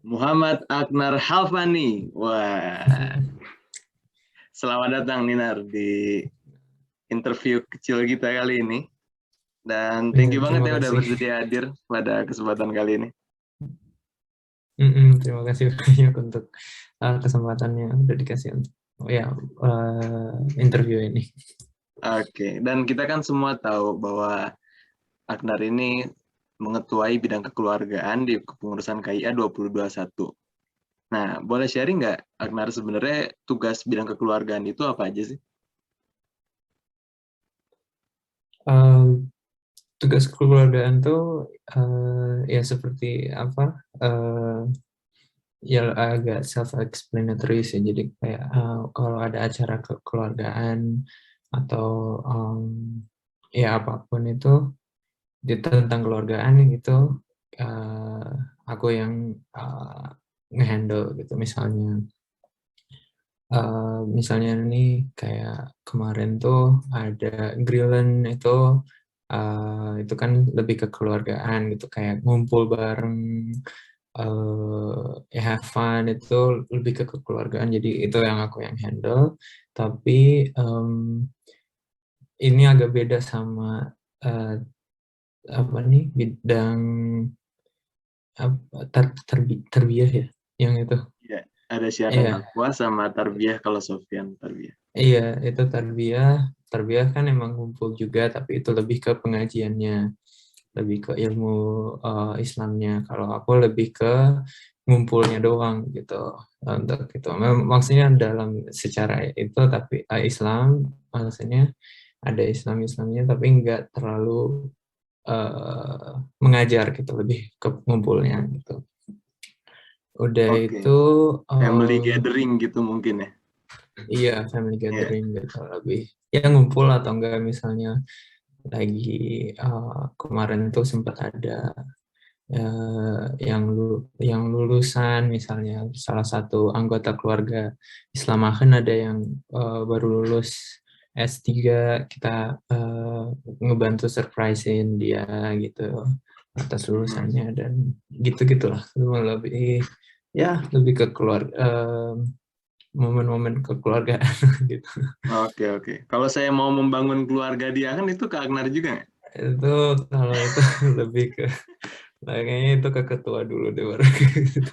Muhammad Aknar Halfani. Wah, selamat datang Ninar di interview kecil kita kali ini. Dan thank Iya, you banget terima ya udah kasih. bersedia hadir pada kesempatan kali ini. Terima kasih banyak untuk kesempatannya udah dikasih untuk interview ini. Oke, dan kita kan semua tahu bahwa Aknar ini mengetuai bidang kekeluargaan di kepengurusan KIA 2021. Nah, boleh sharing nggak, Aknar, sebenarnya tugas bidang kekeluargaan itu apa aja sih? Tugas kekeluargaan tuh ya seperti apa? Ya agak self-explanatory sih. Jadi kayak kalau ada acara kekeluargaan atau ya apapun itu tentang keluargaan gitu, uh, aku yang ngehandle gitu. Misalnya nih kayak kemarin tuh ada grillen itu kan lebih ke keluargaan gitu, kayak ngumpul bareng, ya have fun, itu lebih ke kekeluargaan, jadi itu yang handle. Tapi ini agak beda sama uh, apa nih bidang terbiah ya, yang itu. Ya, ada syiar Iya, dakwah sama tarbiyah kalau Sofyan tarbiyah. iya, itu tarbiyah. Tarbiyah kan emang ngumpul juga, tapi itu lebih ke pengajiannya, lebih ke ilmu Islamnya. Kalau aku lebih ke ngumpulnya doang gitu. Untuk itu, maksudnya dalam secara itu, tapi Islam, maksudnya ada Islamnya, tapi nggak terlalu mengajar gitu, lebih ke ngumpulnya gitu. Udah Oke, itu, family um, gathering gitu mungkin ya. iya, family Iya. gathering gitu, lebih ya ngumpul. Atau enggak misalnya lagi kemarin tuh sempat ada yang lulusan, misalnya salah satu anggota keluarga Islamahan ada yang baru lulus S3, kita ngebantu surprisein dia gitu atas Hmm. lulusannya, dan gitu-gitulah. Semua lebih, ya lebih ke keluarga, momen-momen kekeluargaan gitu. Oke, oke. Kalau saya mau membangun keluarga dia kan itu ke Agnar juga nggak? Itu kalau itu lebih ke, kayaknya itu ke ketua dulu deh baru gitu.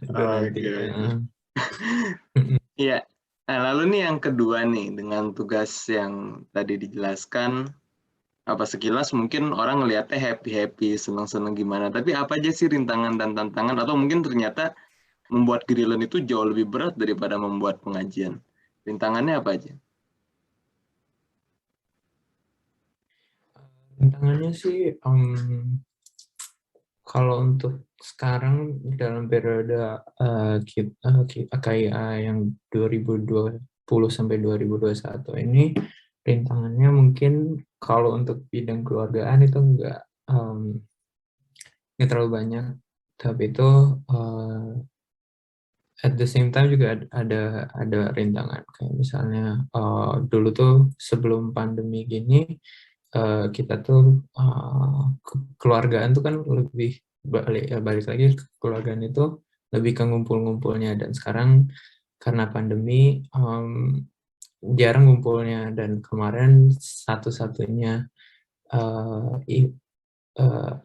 Itu nanti Oke, ya. oke. Iya. Nah, lalu nih yang kedua nih, dengan tugas yang tadi dijelaskan, apa sekilas mungkin orang ngelihatnya happy-happy, senang-senang gimana. Tapi apa aja sih rintangan dan tantangan? Atau mungkin ternyata membuat grillen itu jauh lebih berat daripada membuat pengajian. Rintangannya apa aja? Tantangannya sih, kalau untuk sekarang dalam periode KIA yang 2020 sampai 2021 ini, rintangannya mungkin kalau untuk bidang keluargaan itu nggak terlalu banyak, tapi itu at the same time juga ada rintangan, kayak misalnya dulu tuh sebelum pandemi gini, kita tuh kekeluargaan tuh kan lebih balik lagi ke kekeluargaan itu lebih ke ngumpul-ngumpulnya, dan sekarang karena pandemi jarang ngumpulnya. Dan kemarin satu-satunya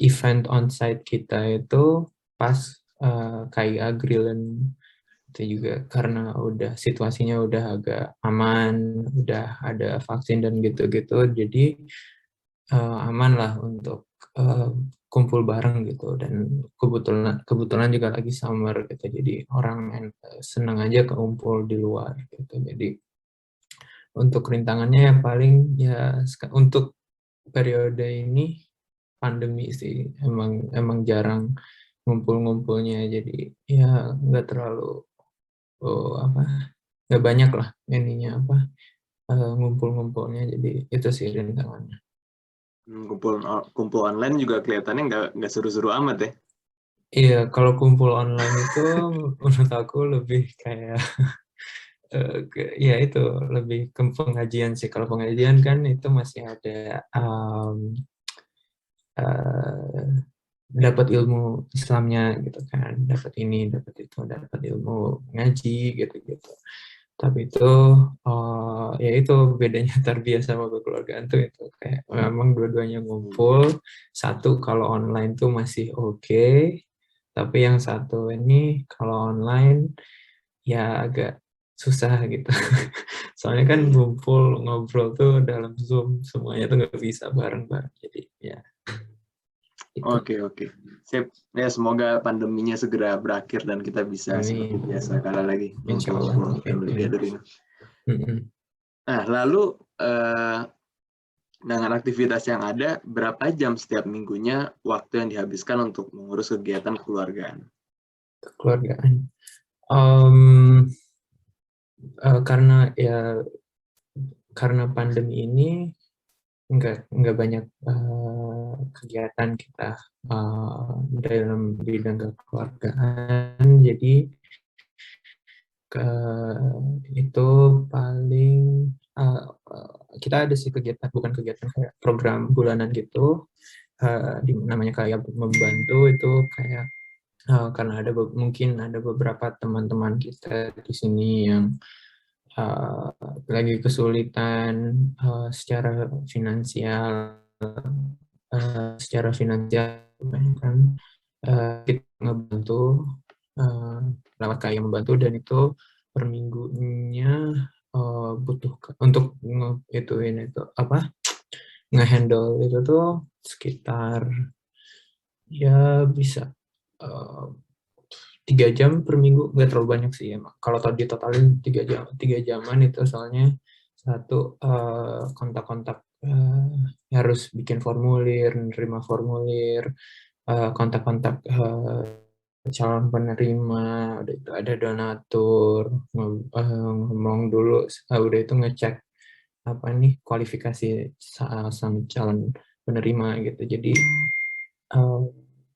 event onsite kita itu pas KIA Grillen. Itu juga karena udah situasinya udah agak aman, udah ada vaksin dan gitu-gitu, jadi aman lah untuk kumpul bareng gitu. Dan kebetulan kebetulan juga lagi summer gitu, jadi orang senang aja kumpul di luar gitu. Jadi untuk rintangannya ya paling ya untuk periode ini pandemi sih, emang jarang ngumpul-ngumpulnya, jadi ya nggak terlalu, apa, nggak banyak lah ininya, apa, ngumpul-ngumpulnya, jadi itu sih rintangannya. Kumpul kumpul online juga kelihatannya nggak seru-seru amat ya. Iya, kalau kumpul online itu menurut aku lebih kayak ya itu lebih ke pengajian sih. Kalau pengajian kan itu masih ada, um, dapat ilmu Islamnya gitu kan, dapat ini, dapat itu, dapat ilmu ngaji gitu-gitu. Tapi itu ya itu bedanya tarbiyah sama kekeluargaan tuh itu kayak memang dua-duanya ngumpul. Satu kalau online tuh masih oke, tapi yang satu ini kalau online ya agak susah gitu. Soalnya kan ngumpul ngobrol tuh dalam Zoom semuanya tuh nggak bisa bareng-bareng. Jadi ya itu. Oke, oke. Sip. Ya, semoga pandeminya segera berakhir dan kita bisa seperti Amin. biasa kala lagi Insya Allah. ngumpul-ngumpul family gathering. Nah, lalu dengan aktivitas yang ada, berapa jam setiap minggunya waktu yang dihabiskan untuk mengurus kegiatan kekeluargaan? Kekeluargaan. Karena ya karena pandemi ini nggak banyak kegiatan kita dalam bidang kekeluargaan, jadi itu paling kita ada sih kegiatan, bukan kegiatan kayak program bulanan gitu, namanya kayak membantu itu kayak karena mungkin ada beberapa teman-teman kita di sini yang lagi kesulitan secara finansial, kan kita ngebantu lewat kayak membantu, dan itu per minggunya butuh untuk ngehandle itu tuh sekitar ya bisa 3 jam per minggu, nggak terlalu banyak sih emang. Kalau tadi totalin 3 jaman itu, soalnya satu kontak-kontak harus bikin formulir, nerima formulir, kontak-kontak calon penerima, udah itu ada donatur, ngomong dulu, udah itu ngecek apa nih kualifikasi sama calon penerima gitu. Jadi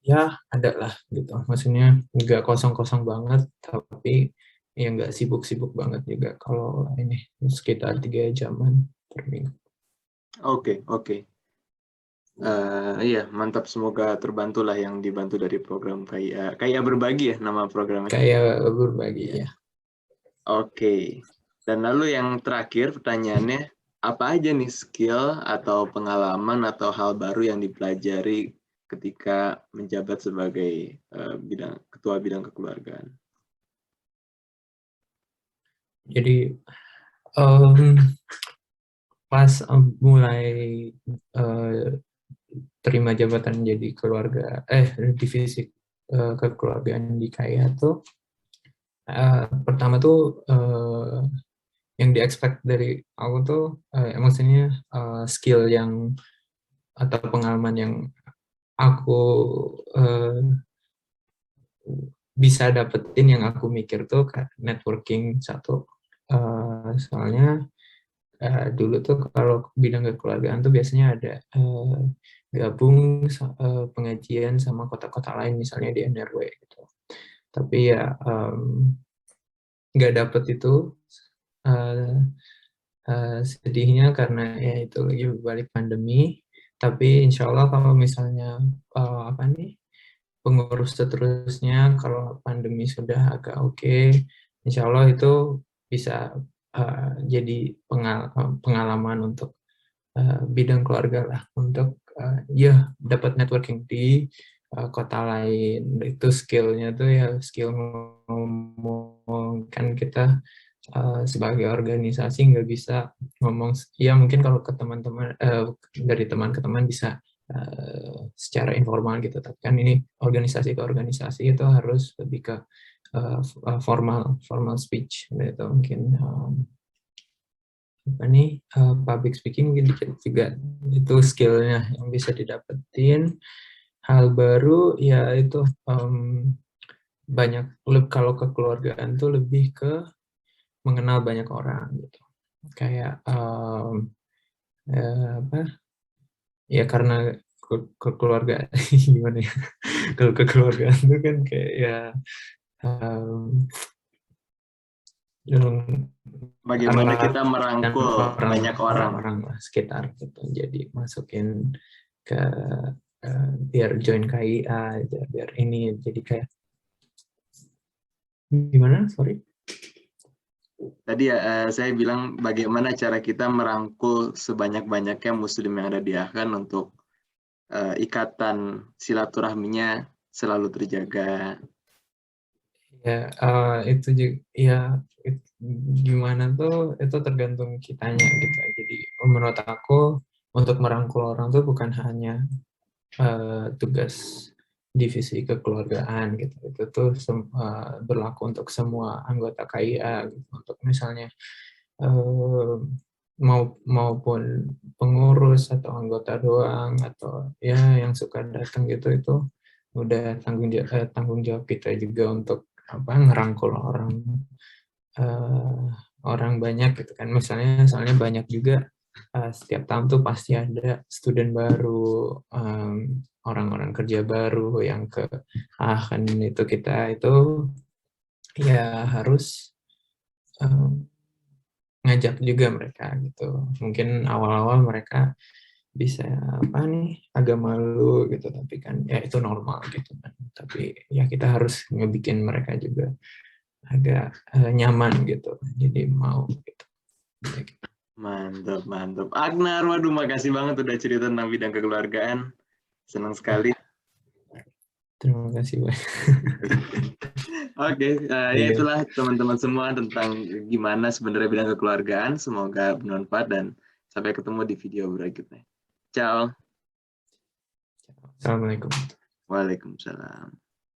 ya ada lah gitu, maksudnya nggak kosong-kosong banget, tapi ya nggak sibuk-sibuk banget juga kalau ini, sekitar 3 jaman per minggu. Oke, oke. Iya, mantap. Semoga terbantulah yang dibantu dari program kayak berbagi ya nama programnya. Kayak berbagi ya. Oke. Dan lalu yang terakhir pertanyaannya, apa aja nih skill atau pengalaman atau hal baru yang dipelajari ketika menjabat sebagai ketua bidang kekeluargaan? Jadi pas mulai terima jabatan jadi divisi kekeluargaan di KAIA tuh, pertama tuh yang di-expect dari aku tuh maksudnya skill yang atau pengalaman yang aku bisa dapetin, yang aku mikir tuh networking satu. Soalnya dulu tuh kalau bidang kekeluargaan tuh biasanya ada gabung pengajian sama kota-kota lain, misalnya di NRW gitu. Tapi ya nggak dapet itu, sedihnya karena ya itu lagi balik pandemi. Tapi insya Allah kalau misalnya pengurus seterusnya, kalau pandemi sudah agak oke, insya Allah itu bisa jadi pengalaman untuk bidang keluarga lah, untuk ya dapat networking di kota lain. Itu skillnya tuh ya skill ngomong, kan kita sebagai organisasi nggak bisa ngomong, ya mungkin kalau ke teman-teman dari teman ke teman bisa secara informal gitu, tapi kan ini organisasi ke organisasi itu harus lebih ke formal speech gitu. Mungkin public speaking mungkin dikit juga, itu skillnya yang bisa didapetin. Hal baru ya itu banyak, kalau kekeluargaan tuh lebih ke mengenal banyak orang gitu, kayak ya karena kekeluargaan gimana ya, kalau kekeluargaan itu kan kayak ya Bagaimana kita merangkul banyak orang lah sekitar gitu, jadi masukin ke biar join KIA, biar ini, jadi kayak gimana, sorry? Tadi saya bilang bagaimana cara kita merangkul sebanyak-banyaknya muslim yang ada di Aachen untuk ikatan silaturahminya selalu terjaga. Ya, itu juga, ya gimana tuh, itu tergantung kitanya gitu. Jadi menurut aku untuk merangkul orang tuh bukan hanya tugas divisi kekeluargaan gitu. Itu tuh berlaku untuk semua anggota KIA gitu. Untuk misalnya maupun pengurus atau anggota doang atau ya yang suka datang gitu, itu udah tanggung jawab kita juga untuk ngerangkul orang banyak gitu kan. Misalnya soalnya banyak juga setiap tahun tuh pasti ada student baru, orang-orang kerja baru yang ke Aachen, itu kita itu ya harus ngajak juga mereka gitu. Mungkin awal-awal mereka bisa agak malu gitu, tapi kan ya itu normal gitu kan. Tapi ya kita harus ngebikin mereka juga agak nyaman gitu, jadi mau gitu. Mantap, mantap. Agnar, waduh makasih banget udah cerita tentang bidang kekeluargaan. Senang sekali. Terima kasih banyak. Oke, ya itulah teman-teman semua tentang gimana sebenarnya bidang kekeluargaan. Semoga bermanfaat dan sampai ketemu di video berikutnya. Ciao. Assalamualaikum. Waalaikumsalam.